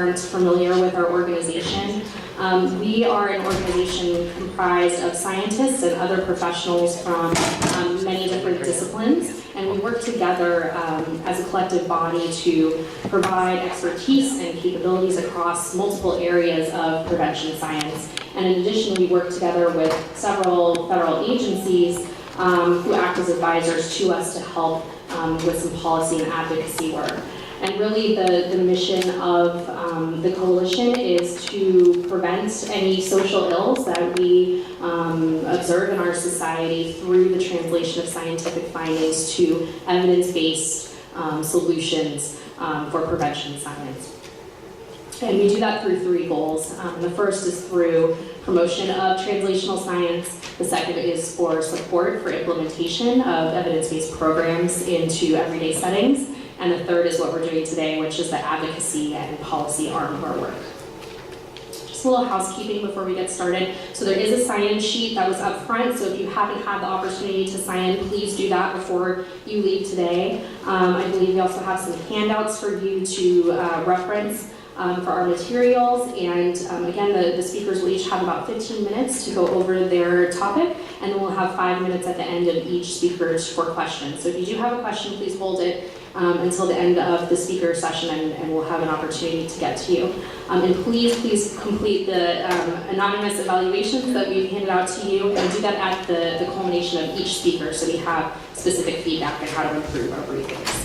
aren't familiar with our organization, we are an organization comprised of scientists and other professionals from many different disciplines, and we work together as a collective body to provide expertise and capabilities across multiple areas of prevention science. And in addition, we work together with several federal agencies who act as advisors to us to help with some policy and advocacy work. And really the mission of the coalition is to prevent any social ills that we observe in our society through the translation of scientific findings to evidence-based solutions for prevention science. And we do that through three goals. The first is through promotion of translational science. The second is for support for implementation of evidence-based programs into everyday settings. And the third is what we're doing today, which is the advocacy and policy arm of our work. Just a little housekeeping before we get started. So there is a sign-in sheet that was up front, so if you haven't had the opportunity to sign in, please do that before you leave today. I believe we also have some handouts for you to reference for our materials, and again, the speakers will each have about 15 minutes to go over their topic, and then we'll have 5 minutes at the end of each speaker for questions. So if you do have a question, please hold it until the end of the speaker session, and we'll have an opportunity to get to you. And please complete the anonymous evaluations that we've handed out to you, and do that at the culmination of each speaker, so we have specific feedback on how to improve our briefings.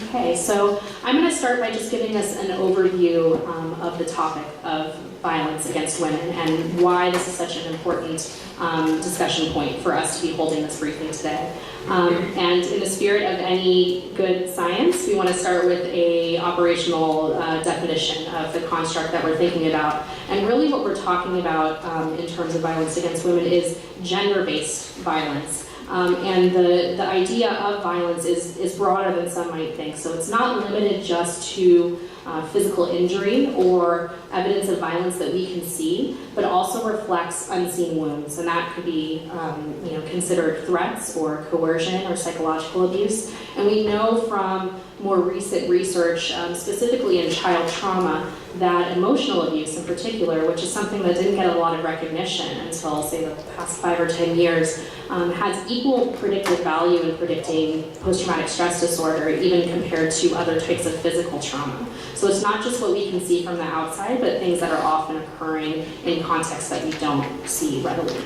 Okay, so I'm going to start by just giving us an overview of the topic of violence against women and why this is such an important discussion point for us to be holding this briefing today. And in the spirit of any good science, we want to start with an operational definition of the construct that we're thinking about. And really what we're talking about in terms of violence against women is gender-based violence. And the idea of violence is broader than some might think. So it's not limited just to physical injury or evidence of violence that we can see, but also reflects unseen wounds. And that could be considered threats or coercion or psychological abuse. And we know from more recent research, specifically in child trauma, that emotional abuse in particular, which is something that didn't get a lot of recognition until, say, the past 5 or 10 years, has equal predictive value in predicting post-traumatic stress disorder, even compared to other types of physical trauma. So it's not just what we can see from the outside, but things that are often occurring in contexts that we don't see readily.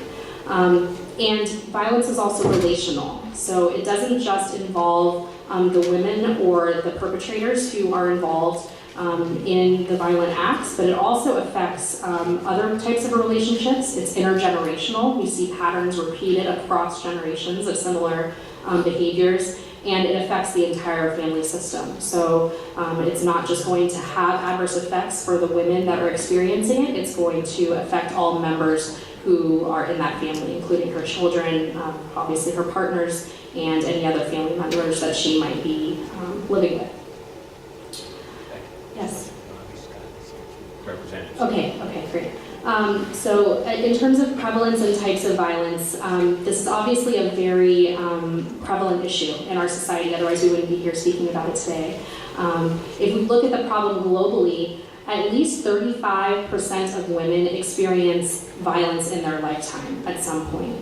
And violence is also relational. So it doesn't just involve the women or the perpetrators who are involved in the violent acts, but it also affects other types of relationships. It's intergenerational. We see patterns repeated across generations of similar behaviors, and it affects the entire family system. So it's not just going to have adverse effects for the women that are experiencing it, it's going to affect all members who are in that family, including her children, obviously her partners, and any other family members that she might be living with. Yes? Okay, great. So in terms of prevalence and types of violence, this is obviously a very prevalent issue in our society, otherwise we wouldn't be here speaking about it today. If we look at the problem globally, at least 35% of women experience violence in their lifetime at some point,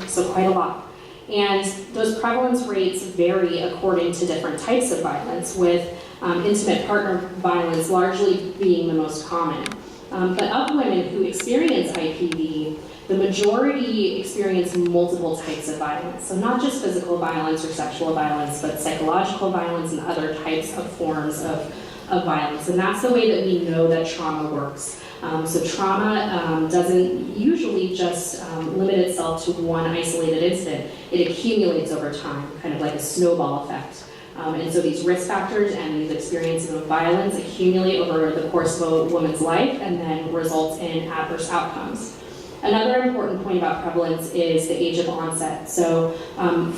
so quite a lot. And those prevalence rates vary according to different types of violence, with intimate partner violence largely being the most common. But of women who experience IPV, the majority experience multiple types of violence. So not just physical violence or sexual violence, but psychological violence and other types of forms of violence. And that's the way that we know that trauma works. So trauma doesn't usually just limit itself to one isolated incident. It accumulates over time, kind of like a snowball effect. And so these risk factors and these experiences of violence accumulate over the course of a woman's life and then results in adverse outcomes. Another important point about prevalence is the age of onset. So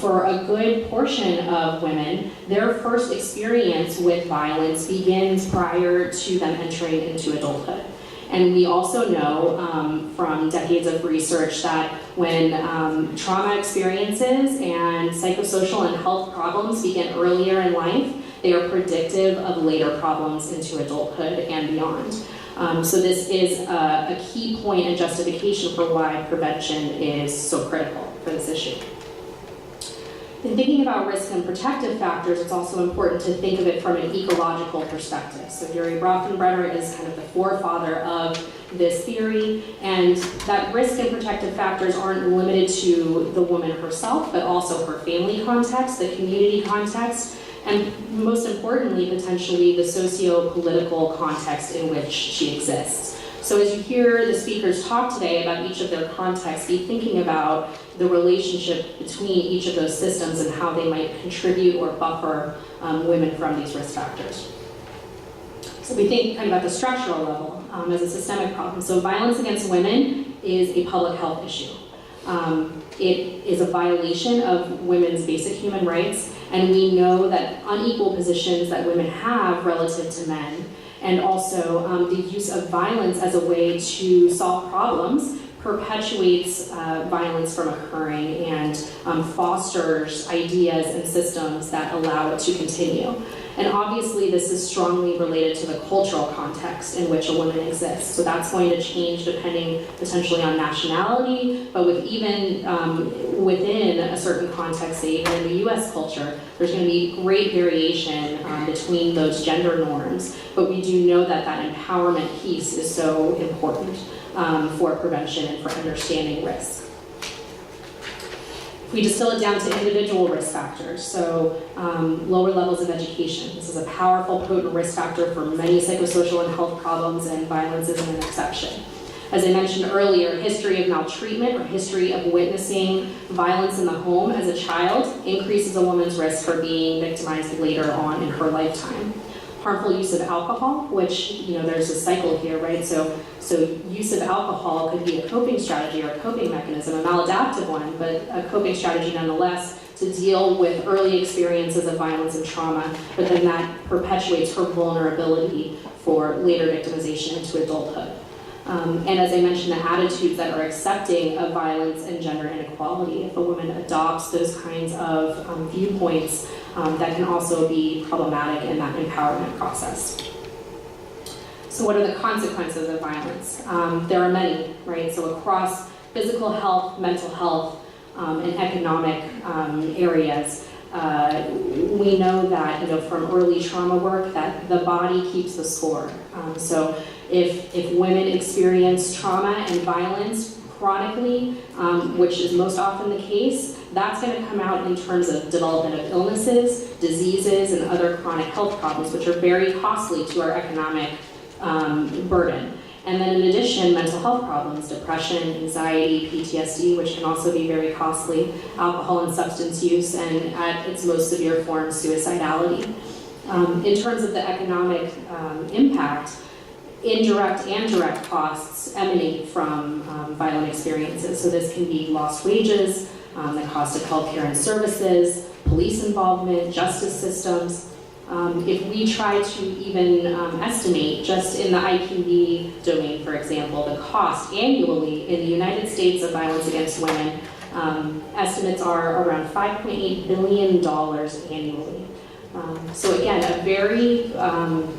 for a good portion of women, their first experience with violence begins prior to them entering into adulthood. And we also know from decades of research that when trauma experiences and psychosocial and health problems begin earlier in life, they are predictive of later problems into adulthood and beyond. So this is a key point and justification for why prevention is so critical for this issue. In thinking about risk and protective factors, it's also important to think of it from an ecological perspective. So Gary Brofenbrenner is kind of the forefather of this theory, and that risk and protective factors aren't limited to the woman herself, but also her family context, the community context, and most importantly, potentially, the socio-political context in which she exists. So as you hear the speakers talk today about each of their contexts, be thinking about the relationship between each of those systems and how they might contribute or buffer women from these risk factors. So we think kind of at the structural level as a systemic problem. So violence against women is a public health issue. It is a violation of women's basic human rights, and we know that unequal positions that women have relative to men, and also the use of violence as a way to solve problems perpetuates violence from occurring and fosters ideas and systems that allow it to continue. And obviously this is strongly related to the cultural context in which a woman exists. So that's going to change depending potentially on nationality, but with even within a certain context, say even in the US culture, there's going to be great variation between those gender norms. But we do know that that empowerment piece is so important for prevention and for understanding risk. We distill it down to individual risk factors, so lower levels of education. This is a powerful, potent risk factor for many psychosocial and health problems, and violence isn't an exception. As I mentioned earlier, history of maltreatment or history of witnessing violence in the home as a child increases a woman's risk for being victimized later on in her lifetime. Harmful use of alcohol, which, there's a cycle here, right? So use of alcohol could be a coping strategy or a coping mechanism, a maladaptive one, but a coping strategy nonetheless to deal with early experiences of violence and trauma, but then that perpetuates her vulnerability for later victimization into adulthood. And as I mentioned, the attitudes that are accepting of violence and gender inequality. If a woman adopts those kinds of viewpoints, that can also be problematic in that empowerment process. So what are the consequences of violence? There are many, right? So across physical health, mental health, and economic areas, we know that, from early trauma work that the body keeps the score. So if women experience trauma and violence chronically, which is most often the case, that's going to come out in terms of development of illnesses, diseases, and other chronic health problems, which are very costly to our economic burden. And then in addition, mental health problems, depression, anxiety, PTSD, which can also be very costly, alcohol and substance use, and at its most severe form, suicidality. In terms of the economic impact, indirect and direct costs emanate from violent experiences. So this can be lost wages, the cost of healthcare and services, police involvement, justice systems. If we try to even estimate, just in the IPV domain, for example, the cost annually in the United States of violence against women, estimates are around $5.8 billion annually. So again, a very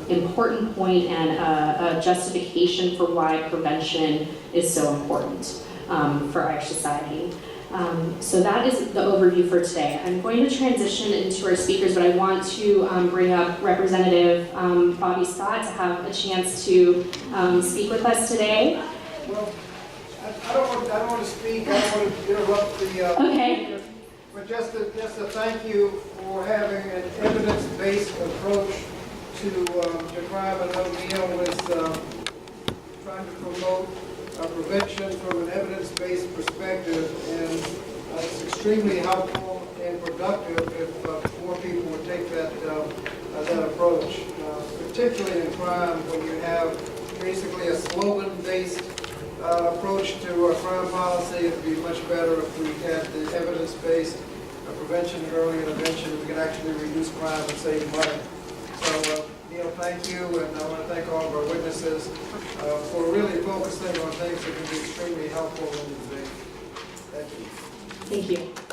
important point and a justification for why prevention is so important for our society. So that is the overview for today. I'm going to transition into our speakers, but I want to bring up Representative Bobby Scott to have a chance to speak with us today. Well, I don't want to speak. I don't want to interrupt the okay. But just to thank you for having an evidence-based approach to crime. I know Neil was trying to promote prevention from an evenance-based perspective, and it's extremely helpful and productive if more people would take that approach, particularly in crime when you have basically a slogan-based approach to a crime policy. It would be much better if we had the evidence-based prevention and early intervention. We could actually reduce crime and save money. So, Neil, thank you, and I want to thank all of our witnesses for really focusing on things that can be extremely helpful in the debate. Thank you. Thank you.